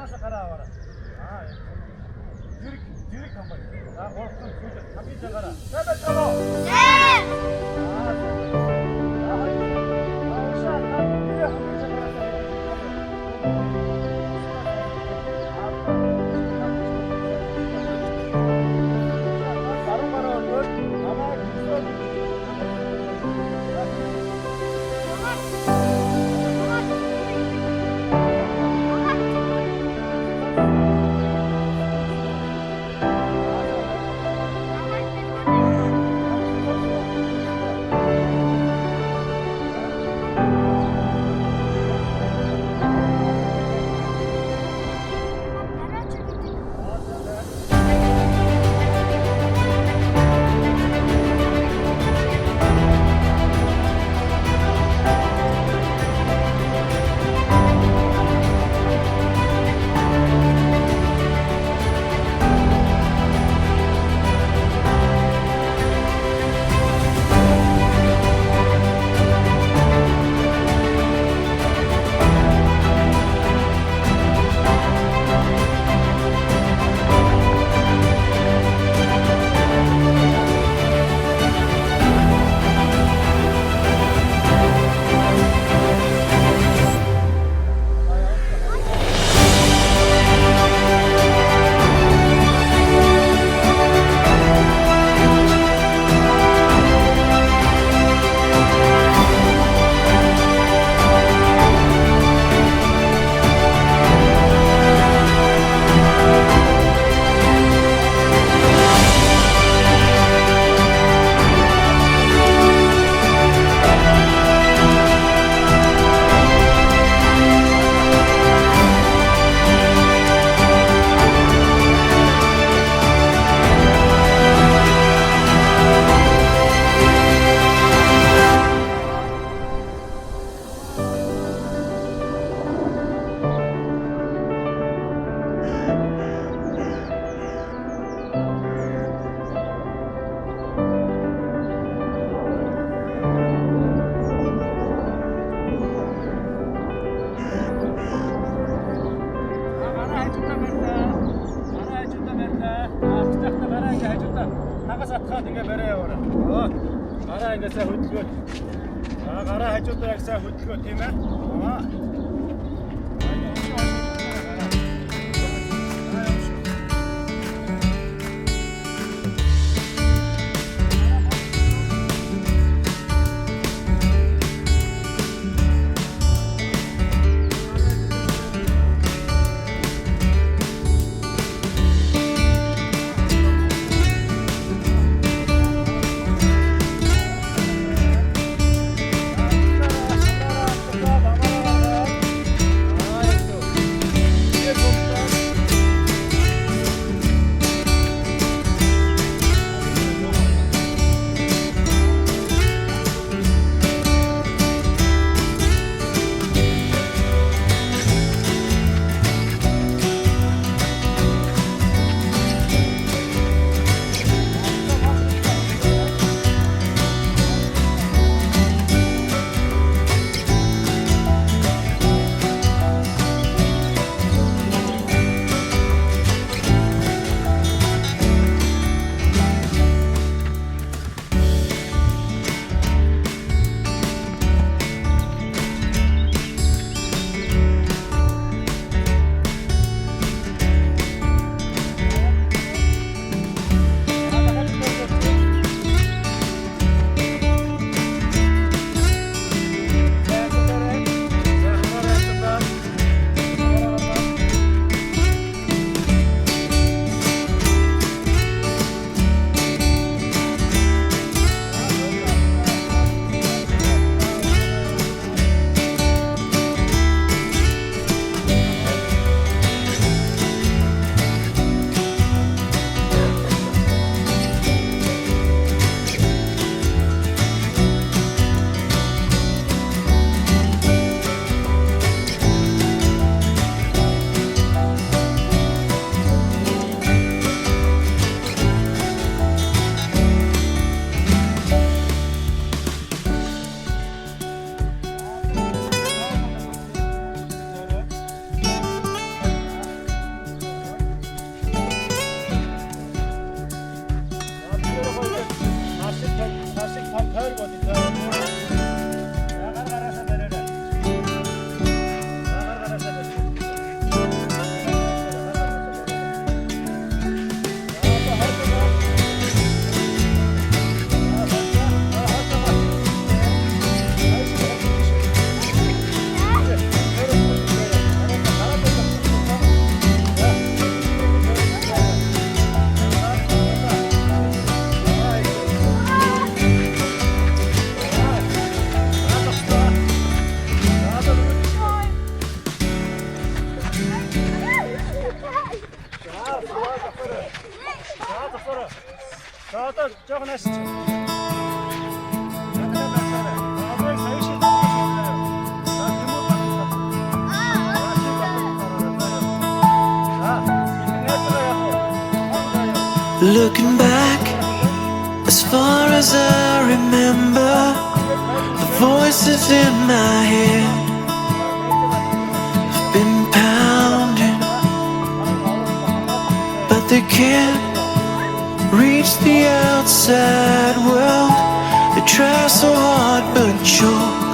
Нааса гараа аваарай. Зэрэг хамбай. Гурван сүүл хамгийн цагаараа. Сайн байна уу? Гараа ингээ сайн хөдөлгөө. Гараа хажуудаа яг сайн хөдөлгөө тийм ээ. Ороо. За одоо жоохон ашиг. Looking back, as far as I remember, the voices in my head have been pounding, but they can't reach the outside world. They try so hard but choke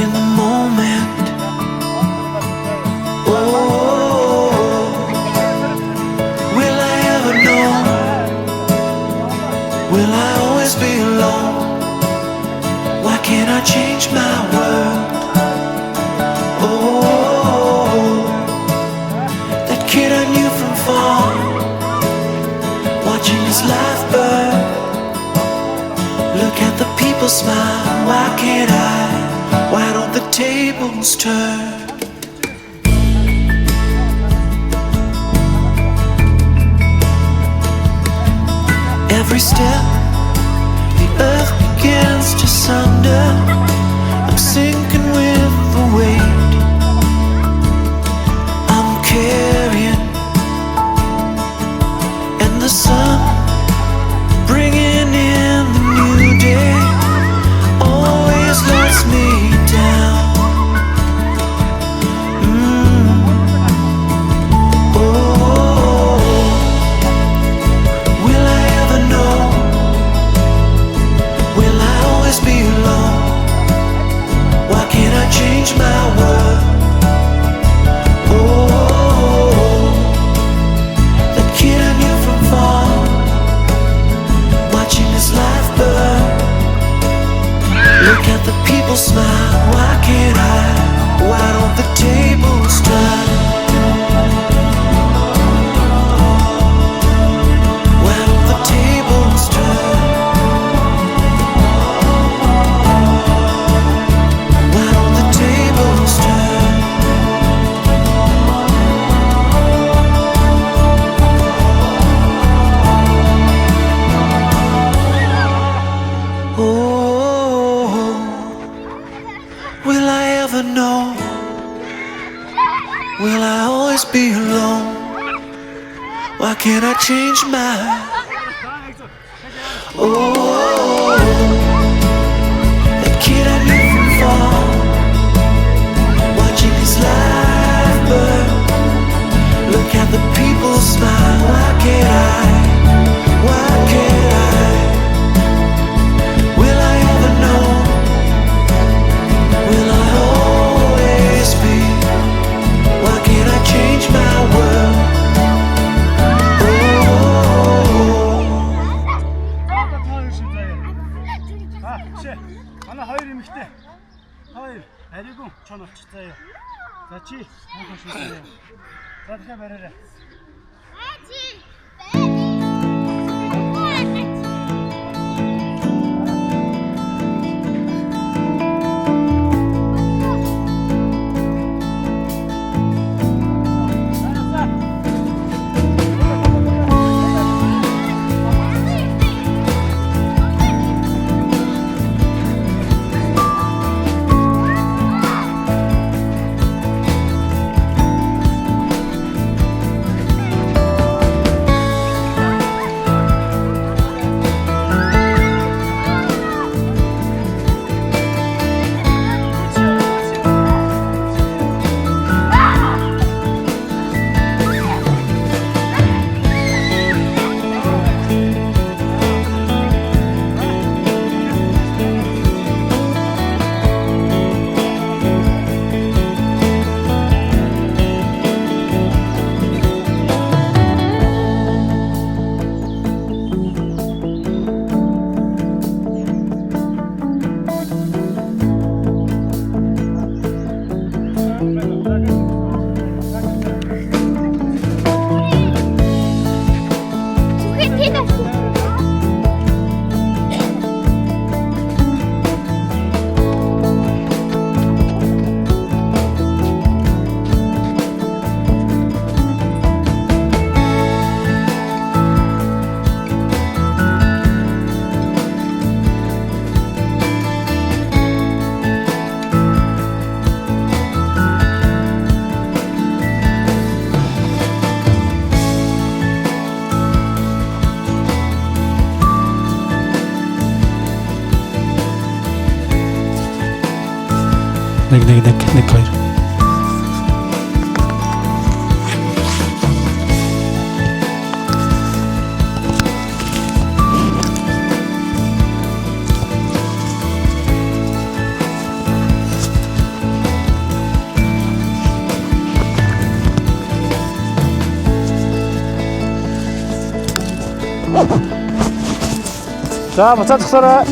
in the moment. Oh, will I ever know? Will I always be alone? Why can't I change my world? Oh, that kid I knew from far, watching his life burn. Look at the people smile. Why can't I? Why don't the tables turn? Every step, the earth begins to sunder. I'm sinking with the weight I'm carrying, and the sun bringing in the new day always lets me down. Oh, will I ever know? Will I always be alone? Why can't I change my world? Oh, that kid I knew from far, watching his life burn. Look at the people smile. Why can't I? Why don't the tables turn? Why don't the tables turn? Why don't the tables turn? Oh, will I ever know? Will I always be alone? Why can't I change my? Oh, that kid I knew from far, watching his life burn. Look at the people smile. Why can't I? Why can't I? Will I ever know? Will I always be? Why can't I change my world? Манай хоёр эмэгтэй. Хоёр аригун чонолч заяа. За чи хаашаа шүүсээ. За дахиад бариарай. 2. 자, 부착 서라.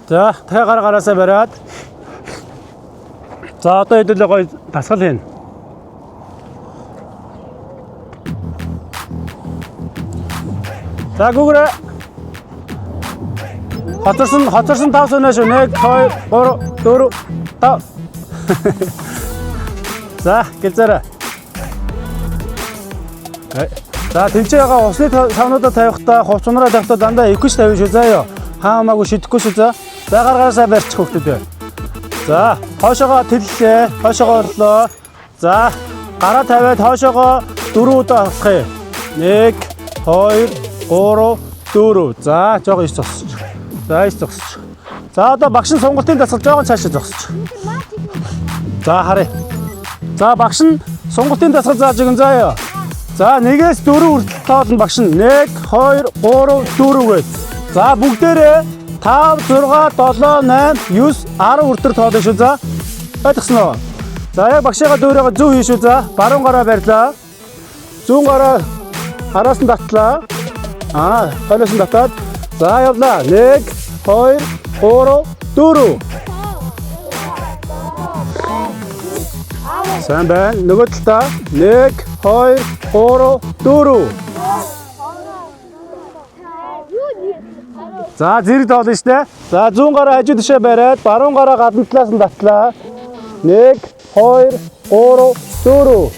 자, гараа бариад. За, одоо хэдүүлээ гоё дасгал хийн. За, гүгрэ. Хоцорсон 5 соноо шүү. 1 2 3 4 5. За, гэлзээрэй. За, тэнцээ байгаа усны савнуудаа тавихтаа, хувцсанараа тавихтаа дандаа 2-ш тавина шүү. За ёо. Хаамаагүй шидэхгүй шүү. За. За, гаргаараа барьчих хөвгтүүдээ. За, хоошоогоо тэллээ. Хоошоогоо орлоо. За, гараа тавиад хоошоогоо 4 удаа хасах юм. 1 2 3 4. За, жоо иш зогсож. За, иш зогсож. За, одоо багш нь сунгалтын дасгал жоохон цаашаа зогсож. За, харъя. За, багш нь сунгалтын дасгал зааж өгөн заяа. За, 1-ээс 4 хүртэл тоолно багш нь. 1 2 3 4 гээд. За, бүгдээрээ 5 6 7 8 9 10 хүртэл тоолно шүү. За, ойлгосноо. За, яг багшигаа дөөрөөгөө зөв хий шүү. За, баруун гараа барьлаа. Зүүн гараа араас нь татлаа. Хойлоос нь татаад. За, явлаа. 1 2 3 4. Сайн байна. Нөгөө талдаа 1 2 3 4. За, зэрэг тоолно штэ. За, зүүн гараа хажуу тишээ бариад, баруун гараа гадна талаас нь татлаа. 1 2 3 4.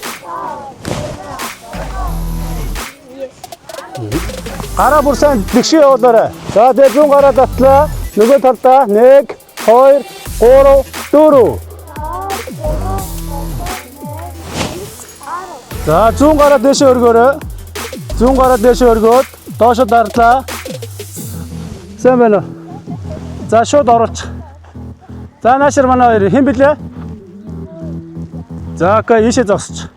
Гараа бүр сайн тэгшээ явуулаарай. За, тэгээ зүүн гараа татлаа. Нөгөө талдаа 1 2 3 4. За, зүүн гараа дээшээ өргөөрэй. Зүүн гараа дээшээ өргөөд доошо дарлаа. Сайн байна уу? За, шууд оруулчих. За, наашир манай хоёр хэн блэ? За, окей, ийшээ зогсож.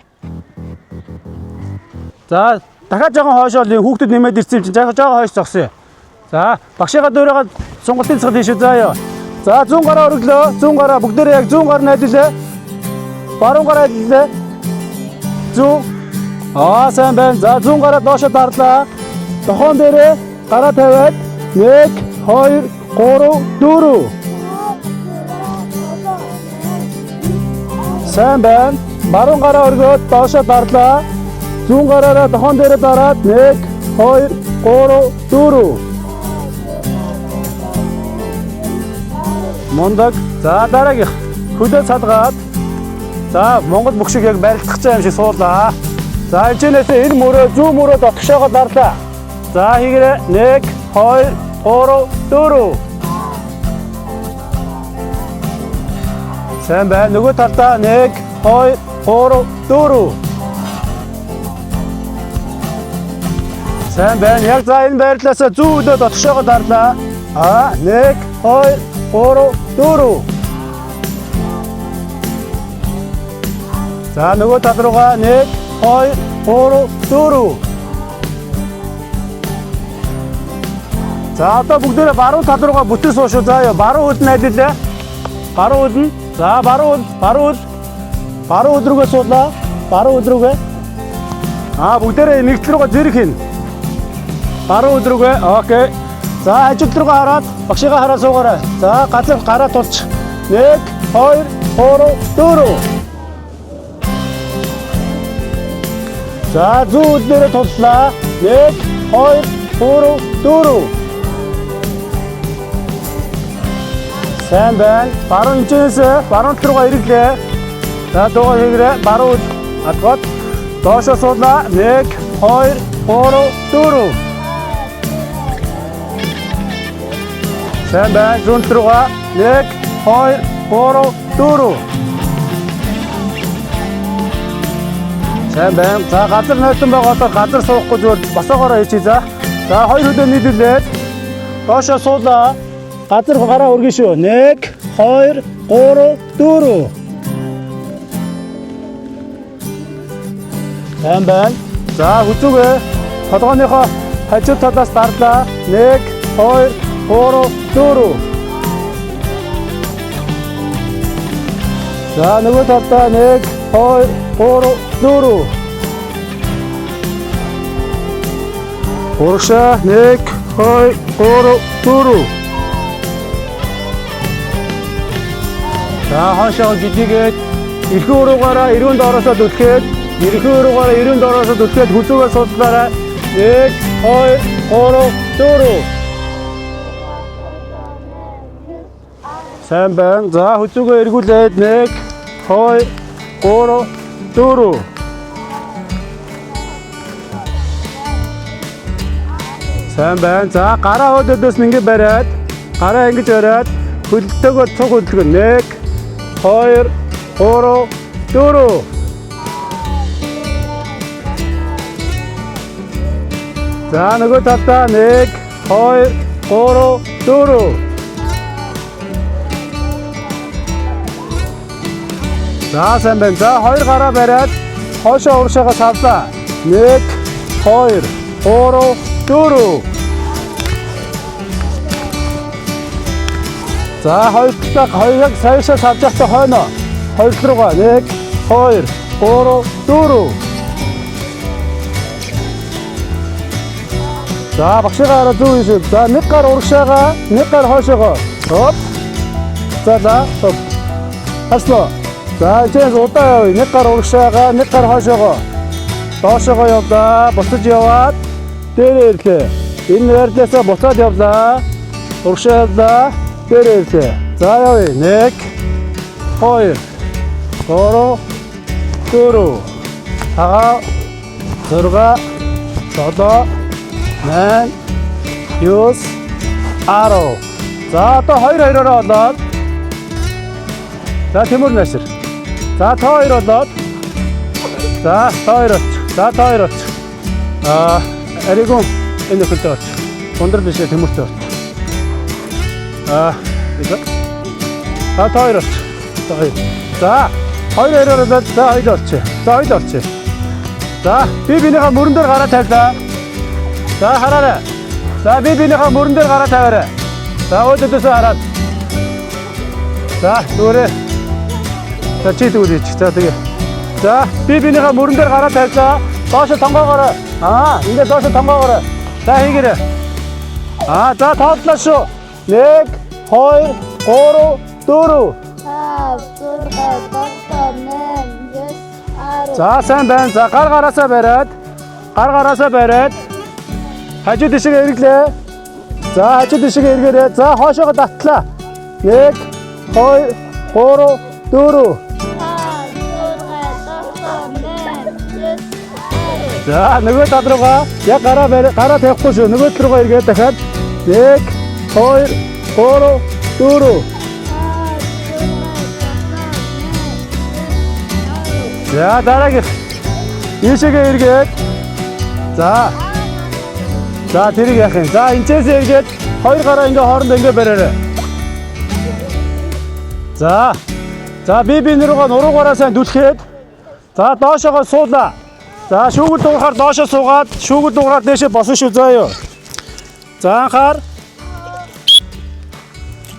За, дахиад жоохон хойшоо хүүхдүүд нэмээд ирсэн юм чинь жоохон хойш зогсъё. За, багшигаа дөөрөөгөө сунгалтын цэцэл хийшүү заяа. За, зүүн гараа өргөлөө. Зүүн гараа бүгдээрээ яг зүүн гар найдилээ. Баруун гараа найдилээ. Зүүн. Сайн байна. За, зүүн гараа доошо дарлаа. Дохон дээрээ гараа тавиад 1 2 3 4. Сайн байна. Баруун гараа өргөөд доошо дарлаа. Зүүн гараараа дохон дээрээ дараад 1 2 3 4. Мондог. За, дараагийнх. Хөдөө цадгаад. За, Монгол бүх шиг яг барилдах цаа юм шиг суулаа. За, энэчнээсээ энэ мөрөө зүүн мөрөө дотгошоогоо дарлаа. За, хийгээрэй. 1 2 3 4. Сайн байна. Нөгөө талдаа 1 2 3 4. Сайн байна. Яг за энэ байрлалаасаа зүүн өдөө дотгошоогоо дарлаа. 1 2 3 4. За, нөгөө тал руугаа 1 2 3 4. За, одоо бүгдээрээ баруун тал руугаа бүтэн суу шүү. За, баруун үд найдилээ. Баруун үд нь. За, баруун үд рүүгээ суулаа. Баруун үд рүүгээ. Бүгдээрээ нэг тал руугаа зэрэг хийн. Баруун үд рүүгээ. Окей. За, хажууд руугаа хараад багшигаа хараа суугаарай. За, газар гараа тулч. 1 2 3 4. За, зүүн үднэрээ туллаа. 1 2 3 4. Сайн байна. Баруун хэмжээс баруун тал руугаа ирэглээ. За, дуугаа хийгээрэй. Баруун атгад доошоо суулаа. 1 2 3 4. Сайн байна. Зүүн тал руугаа 1 2 3 4. Сайн байна. За газар нойтон байгаа одоо газар суухгүй зүгээр босоогоороо хийчихье за. За хоёр хөдөө нийлүүлээд доошоо суулаа. Газар гараа өргөн шүү. 1 2 3 4. Сайн байна. За хүзүүгээ толгойнхоо хажуу талаас дарлаа. 1 2 3 4. За нөгөө талдаа 1 2 3 4. Урагшаа 1 2 3 4. За хаашаа жижигээд эрхүү уруугаараа эрүүнд ороосоо түлхээд эрхүү уруугаараа эрүүнд ороосоо түлхээд хүзүүгээ суудлаараа 1 2 3 4. Сайн байна. За хүзүүгээ эргүүлээд 1 2 3 4. Сайн байна. За гараа хойдоос нь ингэ бариад гараа ингэж бариад хөлтөөгөө цуг хөдөлгөн 1 2 3 4. За нөгөө талдаа 1 2 3 4. За сайн байна. За хоёр гараа бариад хоошоо урагшаага савлаа. 1 2 3 4. За хоёрыг цаашаа савж явах хойно. Хоёр руугаа 1 2 3 4. За багшаагаа зүү хийшээ. За нэг гар урагшаага, нэг гар хоошоогоо. Хоп. За хоп. Хаслаа. За энэ удаа явъя. Нэг гар урагшаага, нэг гар хоошоогоо. Доошоогоо явлаа. Буцаж яваад дээрээ ирлээ. Энэ байрлалаасаа буцаад явлаа. Урагшаа явлаа. Дээрээ ирлээ. За явъя. 1 2 3 4. Хаа 6 7 8 9 10. За одоо 2-2-ороо болоод. За Тимур Насир. За та хоёр болоод. За та хоёр оч. За та хоёр оч. Аригун энэ хөлтөө оч. Гондөр бишээ Тимуртэй оч. За та хоёр оч. За 2-2-ороо болоод за хоёр орч. За хоёр орч. За би бинийхээ мөрөн дээр гараа тавилаа. За хараарай. За би бинийхээ мөрөн дээр гараа тавиарай. За өөдөөсөө хараад. За зүгээрээ. За чи дүүрийч. За тэгээ. За би бинийхээ мөрөн дээр гараа тавьлаа. Доошо тонгоогоорой. Ингээд доошо тонгоогоорой. За хийгээрэй. За тоотлоо шүү. 1 2 3 4. За сайн байна. За гар гараасаа бариад хажуу тишгээ эргэлээ. За хажуу тишгээ эргээрээ. За хоошоогоо татлаа. 1 2 3 4. За нөгөө тал руугаа яг гараа тавихгүй шүү. Нөгөө тал руугаа эргээд дахиад 1 2 3 4. За дараагийн ийшээгээ эргээд. За тэрийг яах юм. За энэчээс эргээд хоёр гараа ингээ хоорондоо ингээ бариарай. За би руугаа нуруугаараа сайн түлхээд. За доошоогоо суулаа. За шүүгэл дуурахаар доошоо суугаад шүүгэл дуурахаар дээшээ босно шүү заа юу. За анхаар.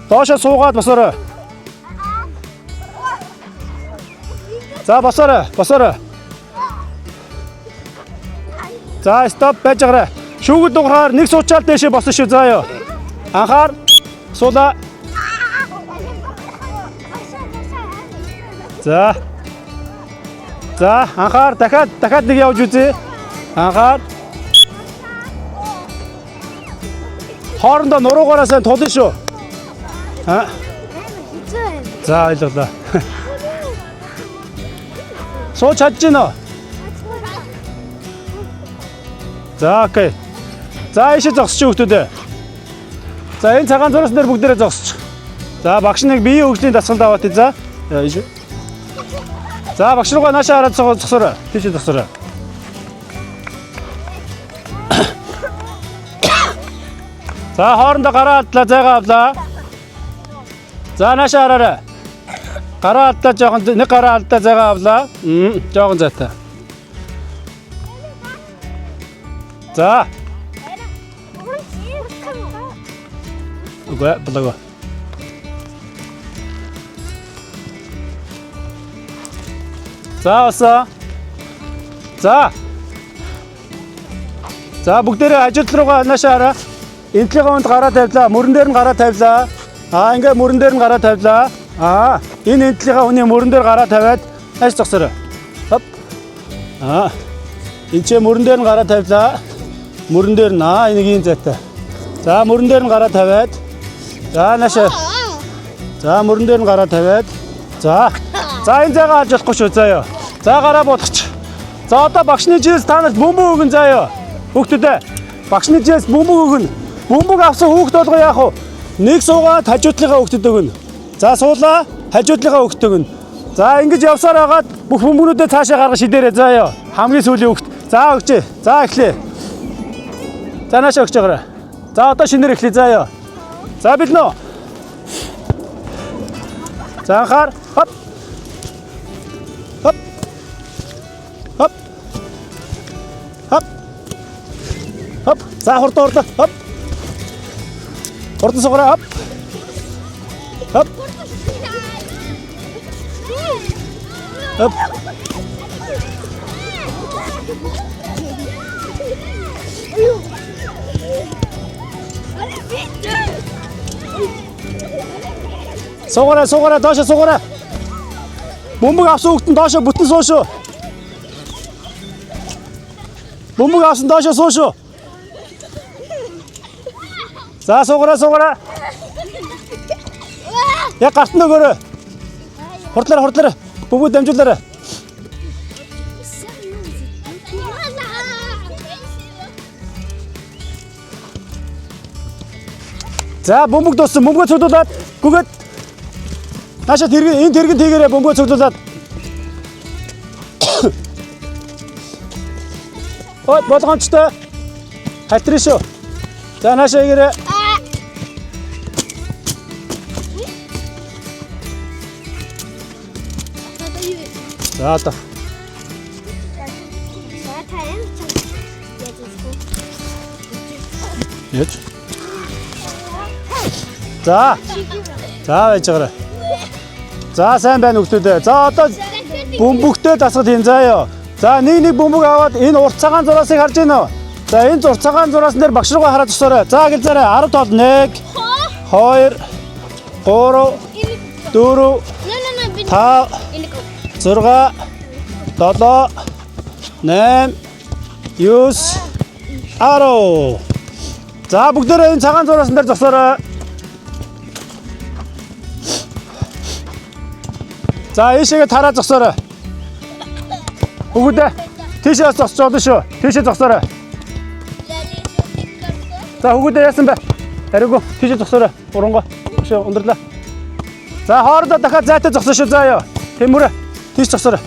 Доошоо суугаад босоорой. За босоорой. За стоп байж гараа. Шүүгэл дуурахаар нэг суучаал дээшээ босно шүү заа юу. Анхаар суулаа. За анхаар дахиад нэг явж үзье. Анхаар. Хоорондоо нуруугаараа сайн тулна шүү. За ойлголоо. Сууч чадж гинэ. За окей. За ийшээ зогсож хүүхдүүдээ. За энэ цагаан зураас дээр бүгдээрээ зогсож. За багш нэг биеийн хөгжлийн дасгалд аваад тий за. Яа. За багш руугаа наашаа хараад зогсоорой. Тийш зогсоорой. За хоорондоо гараа алдлаа, зайгаа авлаа. За наашаа хараарай. Гараа алдлаа жоохон нэг гараа алдлаа, зайгаа авлаа. Жоохон зайтай. За. Үгүй болоо. За осоо. За. За бүгдээрээ ажил руугаа наашаа хараа. Энтлийн гонд гараа тавилаа, мөрөн дээр нь гараа тавилаа. Ингээ мөрөн дээр нь гараа тавилаа. Энэ энтлийнхаа хүний мөрөн дээр гараа тавиад хайш зогсоорой. Хоп. Энэ ч мөрөн дээр нь гараа тавилаа. Мөрөн дээр нь энийг ийм зайтай. За мөрөн дээр нь гараа тавиад. За наашаа. За мөрөн дээр нь гараа тавиад. За энэ зайгаа алж болохгүй шүү заяа. За гараа болгоч. За одоо багшны жилс та нарт бөмбөг өгөн заяа. Хүүхдүүдээ багшны жилс бөмбөг өгөн. Бөмбөг авсан хүүхд болгоо яах вэ? Нэг суугаад хажуудлынхаа хүүхдэд өгнө. За суулаа, хажуудлынхаа хүүхдэд өгнө. За ингэж явсаар хагаад бүх бөмбөгнүүдээ цаашаа гаргаж шидээрэй заяа. Хамгийн сүүлийн хүүхд. За өгчээ. За эхлэе. За наашаа өгч байгаарай. За одоо шинээр эхлэе заяа. За бэлнэ. За анхаар. Хоп. Хоп. Хоп. Хоп. Хоп. За хурдан. Хоп. Хурдан сугараа. Хоп. Хоп. Хоп. Сугараа доошо сугараа. Бөмбөг авсан хүүхэд нь доошо бүтэн суу шүү. Бөмбөг авсан доошо суу шүү. За сугараа. Яг гарт нөгөөрөө. Хурдлаараа. Бөмбөг дамжуулаарай. За бөмбөг дууссан. Бөмбөгөө цуглуулад гүгээд наашаа энэ тэрэгэн тийгээрээ бөмбөгөө цуглуулад. Болгоомжтой. Халтрын шүү. За наашаа игээрээ. За одоо. Яж. За байж байгаарай. За сайн байна хүүхдүүдээ. За одоо бөмбөгтэй дасгал хийн заяа. За нэг бөмбөг аваад энэ урт цагаан зураасыг харж байна уу? За энэ урт цагаан зураас дээр багш руугаа хараад өсөөрэй. За гэлзээрэй 10 тоол 1 2 3 4 5 6 7 8 9 10. За бүгдээрээ энэ цагаан зураасан дээр зогсоорой. За ийшээгээ тараа зогсоорой. Бүгдээ тийшээ зогсож болно шүү. Тийшээ зогсоорой. За бүгдээ яасан бэ? Хариггүй тийшээ зогсоорой. Урангоо. Өшөө ундралаа. За хоорондоо дахиад зайтай зогсоо шүү заяа. Тэмүрэ. Тийш зогсоорой.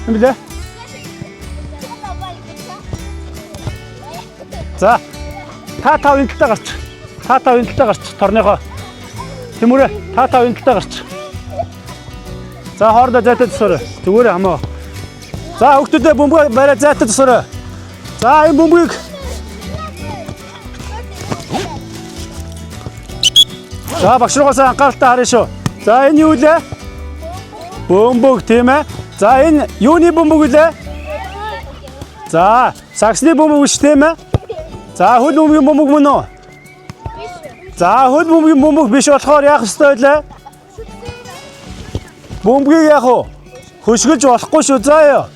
Юм билээ? За та энэ талдаа гарч. Энэ талдаа гарч торныхоо. Тэмүрэ та энэ талдаа гарч. За хоорондоо зайтай зогсоорой. Зүгээр хамаа. За хүүхдүүдээ бөмбөг бариад зайтай зогсоорой. За энэ бөмбөгийг за багш руугаас анхааралтай харъя шүү. За энэ юу лээ? Бөмбөг тийм ээ. За энэ юуны бөмбөг лээ? За саксны бөмбөг шүү тийм ээ. За хөл бөмбөгийн бөмбөг мөн үү? За хөл бөмбөгийн бөмбөг биш болохоор яах ёстой вэ? Бөмбөгийг яах вэ? Хөшгөлж болохгүй шүү заяа.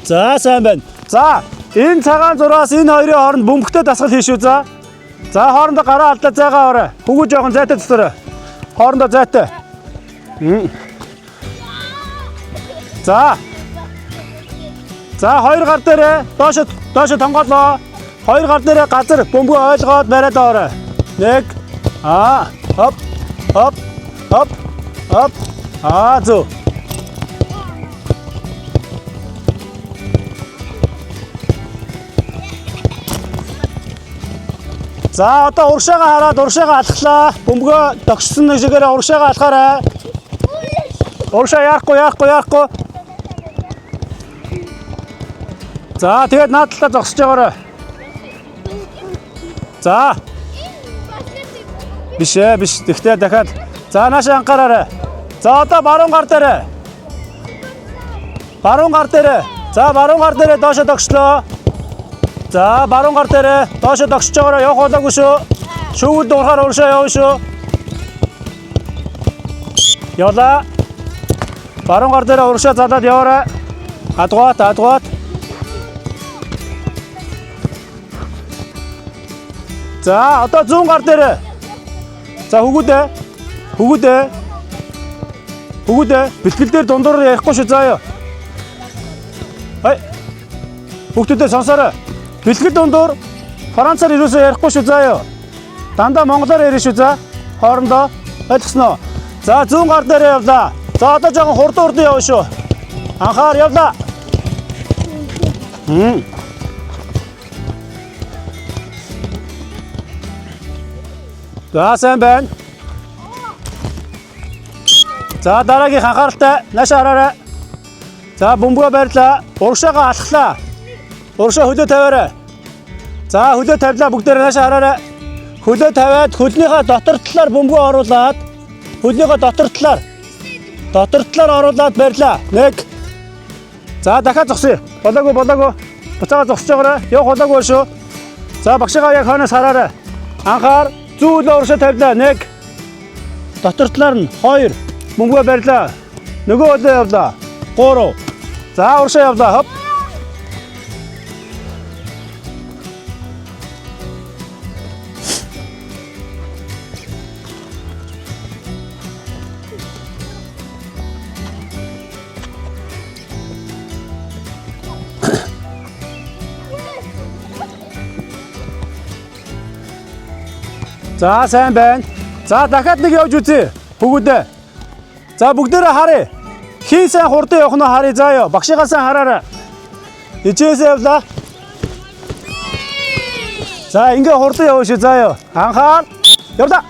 За сайн байна. За энэ цагаан зураас энэ хоёрын хооронд бөмбөгтэй дасгал хийш үү за. За хоорондоо гараа алдаа зайгаа орой. Хөгөө жоохон зайтай тусаарай. Хоорондоо зайтай. За. За хоёр гар дээрээ доош тонгоолоо. Хоёр гар дээрээ газар бөмбөг ойлгоод бариад орой. 1 хоп. Оп. Зөв. За одоо уршаагаа хараад уршаагаа алхлаа. Бөмбөгөө тогтсон нэг жигээрээ уршаагаа алхаарай. Уршаа яахгүй. За тэгээд наад талаа зогсож байгаарай. За. Биш. Тэгтээ дахиад. За наашаа анхаараарай. За одоо баруун гар дээрээ. За баруун гар дээрээ доошо тогслоо. За баруун гар дээрээ доошо тогсож байгаарай. Явах болоогүй шүү. Шүүгүүд дуурахаар уршаа явна шүү. Явлаа. Баруун гар дээрээ уршаа залаад яваарай. Адгуут. За одоо зүүн гар дээрээ. За хөгүүдээ. Бэлтгэл дээр дундуур ярихгүй шүү заа ёо. Хүүхдүүдээ сонсоорой. Бэлтгэл дундуур Францаар юусоо ярихгүй шүү заа ёо. Дандаа монголоор ярина шүү за. Хоорондоо ойлгосноо. За зүүн гар дээрээ явлаа. За одоо жоохон хурдан явна шүү. Анхаар явлаа. За сайн байна. За дараагийн анхааралтай наашаа хараарай. За бөмбөгөө барьлаа. Урагшаагаа алхлаа. Урагшаа хөлөө тавиарай. За хөлөө тавилаа бүгдээрээ наашаа хараарай. Хөлөө тавиад хөлнийхээ дотор талаар бөмбөгөө оруулаад хөлнийхээ дотор талаар оруулаад барьлаа. 1. За дахиад зогсъё. Болоогүй. Буцаага зогсож байгаарай. Явах болоогүй шүү. За багшаагаа яг хойноос хараарай. Анхаар зүүн урагшаа тавилаа. 1. Дотор талаар нь 2. Бөмбөгөө барьлаа. Нөгөө хөлөө явлаа. 3. За урагшаа явлаа. Хоп. За сайн байна. За дахиад нэг явж үзье. Бүгдээ. За бүгдээрээ харъя. Хин сайн хурдан явах нь харъя заа ёо. Багшигаа сайн хараарай. Ичээсээ явлаа. За ингээ хурдан яваа шүү заа ёо. Анхаар. Явлаа.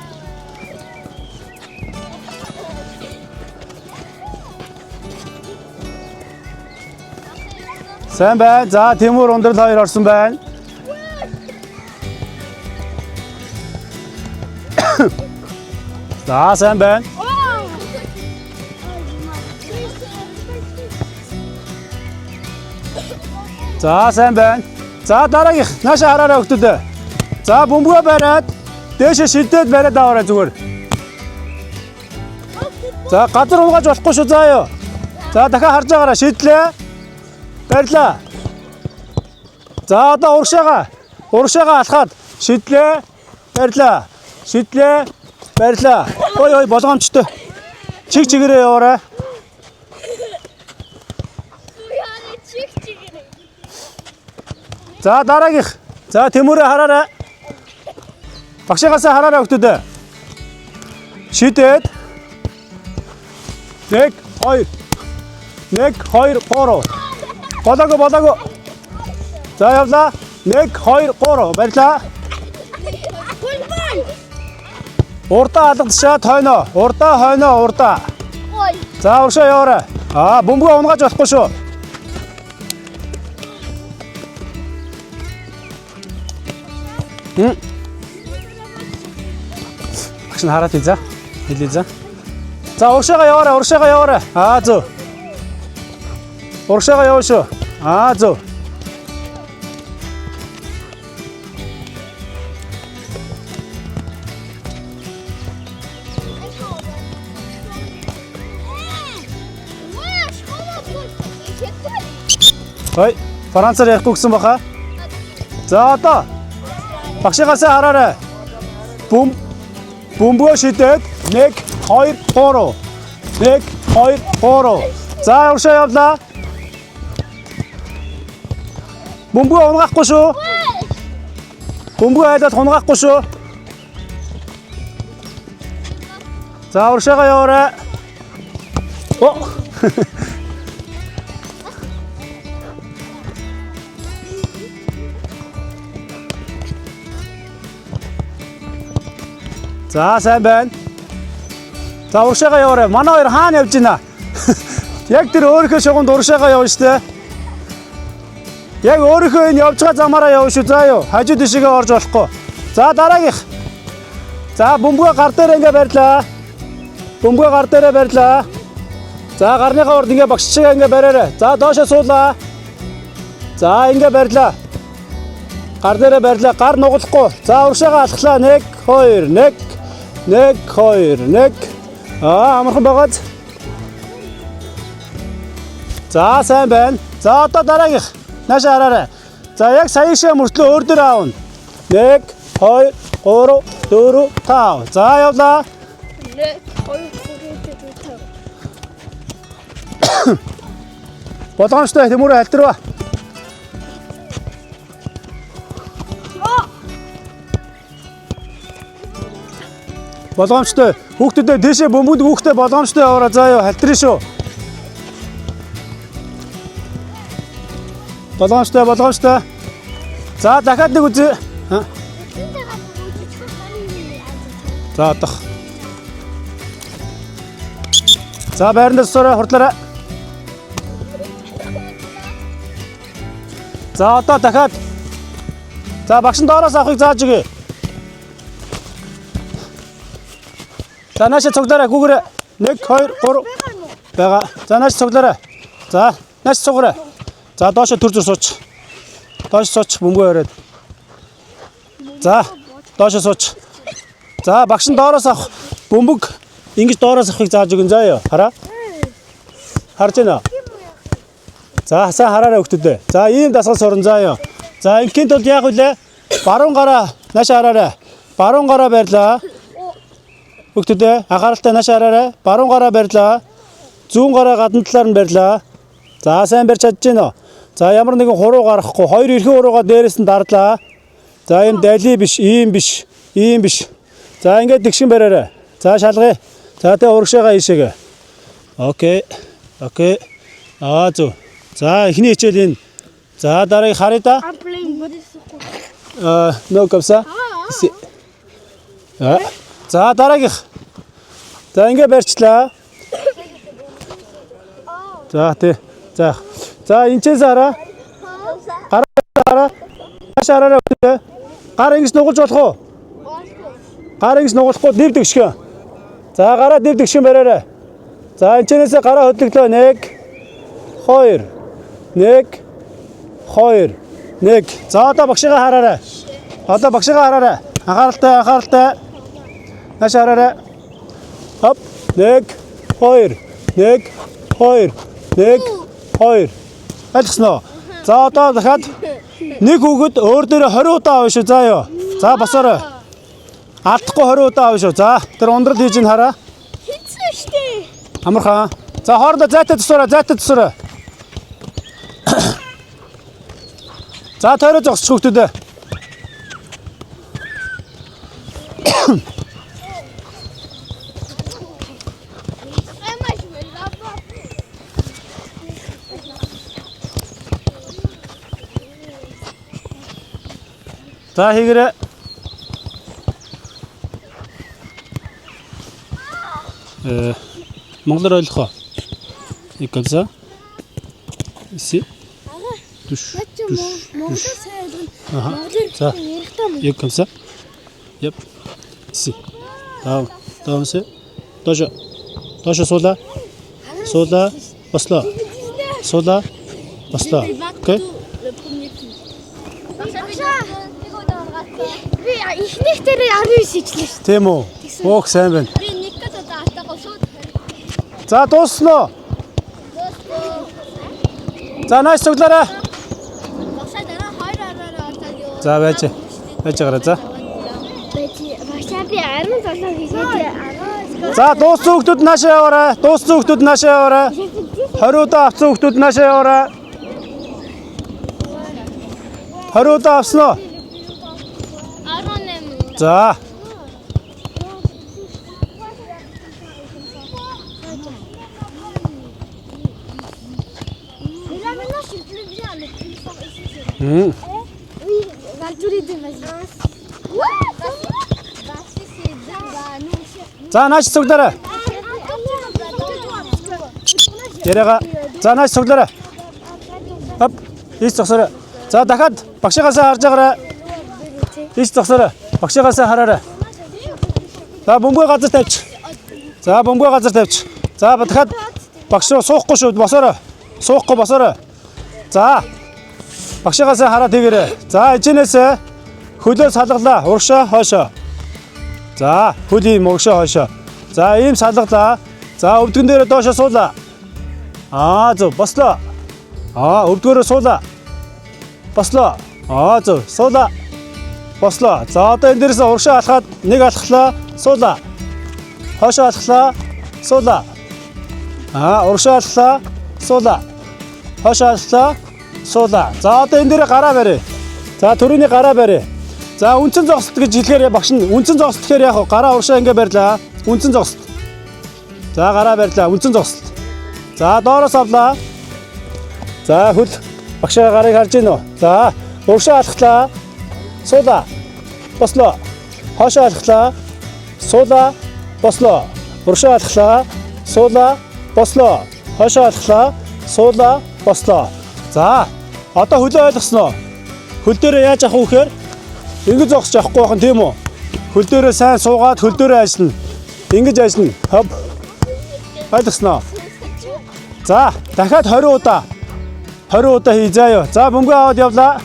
Сайн байна. За Тимур Ундрал 2 орсон байна. За сайн байна. За сайн байна. За дараагийн наашаа хараарай хүүхдүүд. За бөмбөгөө бариад дээшээ шилдээд бариад аваарай зүгээр. За газар угааж болохгүй шүү заа ёо. За дахиад харж байгаарай шидлээ. Барьлаа. За одоо урагшаагаа алхаад шидлээ. Барьлаа. Ой болгоомжтой. Чигээрээ яваарай. За дараагийнх. За Тимүрээ хараарай. Багшаагаасаа хараарай хүүхдүүд. Шидэд. 1 2 3. Болоогүй. За явлаа. 1 2 3 барьлаа. Урдаа алгадшаад хойноо. Урдаа. За уршаа яваарай. Бөмбөгөө унгааж болохгүй шүү. Багш нь хараад хэлээ за. За уршаагаа яваарай. Зөв. Уршаагаа яваа шүү. Зөв. Ой, Францаар ярихгүй гэсэн баха. За одоо багшаагаасаа хараарай. Бөмбөгөө шидэд 1 2 3. За уршаа явлаа. Бөмбөгөө унгаахгүй шүү. Бөмбөгөө хайлаад унгаахгүй шүү. За уршаагаа яваарай. Оо. За сайн байна. За урагшаага яваарай. Манай хоёр хаана явж байна? Яг тэр өөрийнхөө шугамд урагшаага явна шүү дээ. Яг өөрийнхөө энэ явж байгаа замаараа явна шүү. За юу. Хажуу тишээгээ орж болохгүй. За дараагийнх. За бөмбөгөө гар дээр ингээ барьлаа. Бөмбөгөө гар дээрээ барьлаа. За гарныхаа урд ингээ багш чигээ ингээ бариарай. За доошоо суулаа. За ингээ барьлаа. Гар дээрээ барьлаа. Гар нугалахгүй. За урагшаага алхлаа. 1 2 1 1 2 1. Амархан байгааз. За сайн байна. За одоо дараагийнх. Наашаа хараарай. За яг саяшаа мөртлөө өөр дөр аавна. 1 2 3 4 5. За явлаа. 1 2 3 4 5. Болгоомжтой тэмүүрэ хальтрва. Болгоомжтой хүүхдүүдээ дээшээ бөмбөг хүүхдээ болгоомжтой яваараа заа юу хальтрын шүү. Болгоомжтой. За дахиад нэг үзье. За одох. За байранд суура хурдлаарай. За одоо дахиад. За багш нь доороос авахыг зааж өгье. За наашаа цуглаарай гүгээрээ. 1 2 3 байгаа. За наашаа цуглаарай. За наашаа цугаарай. За доошоо төр зүр сууч. Доош сууч бөмбөгөө өрөөд. За доошоо сууч. За багш нь доороос авах бөмбөг ингэж доороос авахыг зааж өгөн заа юу. Хараа. Харж байна. За сайн хараарай хүүхдүүдээ. За ийм дасгал сурна заа юу. За ингийн тулд яах вүлээ? Баруун гараа наашаа хараарай. Баруун гараа барьлаа. Хүүхдүүдээ анхааралтай наашаа хараарай. Баруун гараа барьлаа. Зүүн гараа гадна талаар нь барьлаа. За сайн барьж чадж байна уу? За ямар нэгэн хуруу гарахгүй. Хоёр эрхэн хуруугаа дээрээс нь дардлаа. За ийм дали биш, ийм биш, ийм биш. За ингээд тэгшин бариарай. За шалгая. За тэ урагшаага ийшээгээ. Окей. Зөв. За эхний хичээл энэ. За дараагийн харъя да. I'm playing what is it? No камса. За дараагийнх. За ингээд барьчлаа. За тий. За. За энэчээс хараа. Гараа. Хашаараа үү. Гар ингэж нугалж болох уу? Гар ингэж нугалахгүй дэв дэгшгэн. За гараа дэв дэгшгэн бариарай. За энэчнээсээ гараа хөдлөглөө. 1 2 1 2 1. За одоо багшигаа хараарай. Анхааралтай. Наашаа хараарай. Хоп. 1 2 1 2 1 2. Альцсноо. За одоо дахиад нэг хүүхэд өөр дээрээ 20 удаа авна шүү. За юу. За босоорой. Алдахгүй 20 удаа авна шүү. За тэр ундрал хийж ин хараа. Хэцүү штэ. Амархан. За хоорондоо зайтай тусаарай. За тойроо зогсч хүүхдүүдээ. За хийгээрэй. Монголоор ойлгохоо. Икэлза. Иси. Душ. Монгол сайн ойлгоно. Аха. Монголоор За. ярихтаа мөн. Як comme ça. Yep. Ici. Давамсе. Доошо суула. Бослоо. Окей. Би ихнийх дээр 19 ичлээ шүү. Тийм үү. Уух сайн байна. Би нэг гэдэг атагаа шууд. За дуусноо. За нааш цуглаарай. Багшаа дараа 2 араараа ордог юу. За байж гараа за. Багшаа би 17 хийгээд За дууссан хүүхдүүд наашаа яваарай. 20 удаа авсан хүүхдүүд наашаа яваарай. 20 удаа авсноо. 18. За. За нааш цуглаарай. Яриага. За нааш цуглаарай. Хоп. Ийш зогсоорой. За дахиад багшигаасаа харж байгаарай. Ийш зогсоорой. Багшигаасаа хараарай. За бөмбөг газар тавьч. За бөмбөг газар тавьч. За дахиад багш руу суухгүй шүү. Босоорой. Суухгүй босоорой. За. Багшигаасаа хараад тэгээрэй. За ичнээс хөлөө салгалаа. Урагшаа хойшоо. За хөл ийм урагшаа хойшоо. За ийм салгалаа. За өвдгөн дээр доошоо суулаа. Зөв бослоо. Өвдгөөрөө суулаа. Бослоо. Зөв суулаа. Бослоо. За одоо энэ дээрээс урагшаа алхаад нэг алхлаа. Суулаа. Хойшоо алхлаа. Суулаа. Урагшаа алхлаа. Суулаа. Хойшоо алхлаа. Суулаа. За одоо энэ дээр гараа барь. За төрөний гараа барь. За үндсэн зогсолт гэж хэлэхээр багш нь үндсэн зогсолт гэхээр яг гараа урагшаа ингэ барьлаа. Үндсэн зогсолт. За гараа барьлаа. Үндсэн зогсолт. За доороос авлаа. За хөл багшаа гарыг харж гин үү? За урагшаа алхлаа. Суулаа. Бослоо. Хойшоо алхлаа. Суулаа. Бослоо. Урагшаа алхлаа. Суулаа. Бослоо. Хойшоо алхлаа. Суулаа. Бослоо. За одоо хөлөө ойлгосноо. Хөл дээрээ яаж авах вэ гэхээр ингэж зогсож авахгүй байх нь тийм үү? Хөл дээрээ сайн суугаад хөл дээрээ ажиллана. Ингэж ажиллана. Хоп. Ойлгосноо. За дахиад 20 удаа. 20 удаа хий заяа. За бөмбөг аваад явлаа.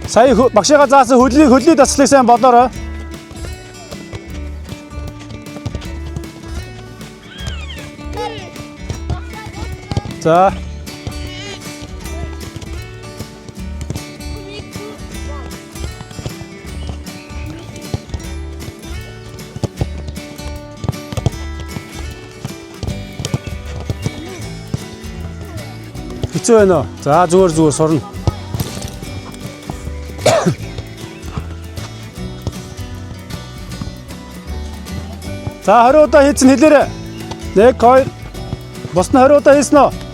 Сая багшигаа заасан хөлний дасгалыг сайн бодоорой. За. Хэцүү байна уу? За зүгээр сурна. За 20 удаа хийсэн хэлээрэй. 1 2 босна 20 удаа хийсэн үү?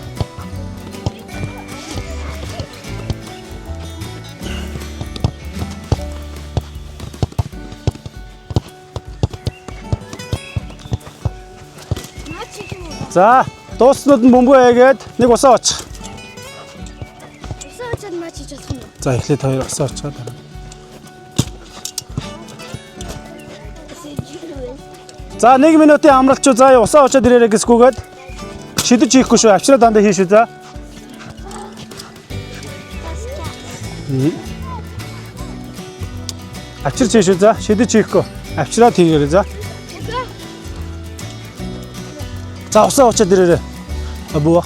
За дууснууд нь бөмбөг ээгээд нэг усаа очих. Усаа очоод маа чиж болох юм. За эхлээд 2 усаа очоод. За 1 минутын амралт шүү. За усаа очоод ирээрэй гэсгүйгээд шидэж хийхгүй шүү. Авчраа дандаа хий шүү. За. Авчирч хий шүү. За шидэж хийхгүй. Авчраа хийгээрэй. За. За усаа очоод ирээрэй. Абуу.